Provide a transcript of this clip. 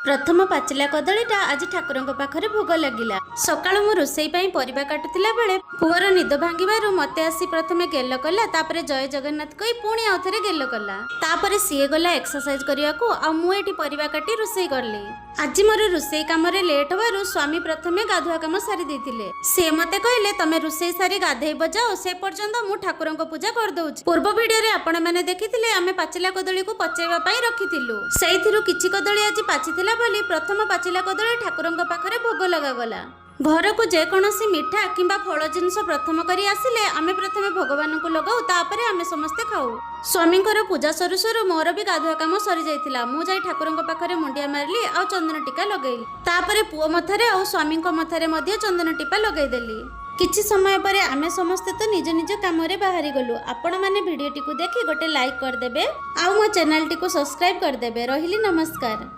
प्रथम पाचिला कदलीटा आज ठाकुरंक पाखरे भोग लगिला। सकाळु मु रोसई पई परिबा काटुतिला बेले पुअर निद भांगिबारु मते आसी प्रथमे गेल कला, तापरे जय जगन्नाथ कई पुणी आउथरे गेल कला। तापरे सीए गला एक्सरसाइज करियाकू आ मु एठी परिबा काटी रोसई करली। आज मोर रोसई कामरे लेट होबारु स्वामी प्रथमे गाधुआ काम सारी देथिले। से मते कहले तमे रोसई सारी गाधेइब जाओ, से पर्यंत मु ठाकुरंक पूजा कर दउछि। पूर्व वीडियो रे आपण माने देखिथिले आमे पाचिला कदली को पचेइबा पई रखिथिलु। सेइथिरु किछि कदली आज पाचिथिला बोली प्रथम पाचिला कदली ठाकुरंक पाखरे भोग लगागला। घर को जेकोसी मिठा किंबा फल जिनस प्रथम करी आसिले आमे प्रथमे भगवान को लगाऊ, तापरे आमे समस्ते खाऊ। स्वामींकर पूजा सरू सरू मोर भी गाधुआ काम सरी जाइतिला। मु जाई ठाकुरंक पाखरे मुंडिया मारली आ चंदन टीका लगेइली। तापरे पुओ मथारे आ स्वामींक मथारे मध्ये चंदन टीपा लगेइदेली। किछि समय परे आमे समस्ते तो निज निज काम रे बाहरी गलु। आपण माने वीडियो टी को देखि गोटे लाइक कर देबे आ मो चैनल टी को सब्सक्राइब कर देबे। रहिली नमस्कार।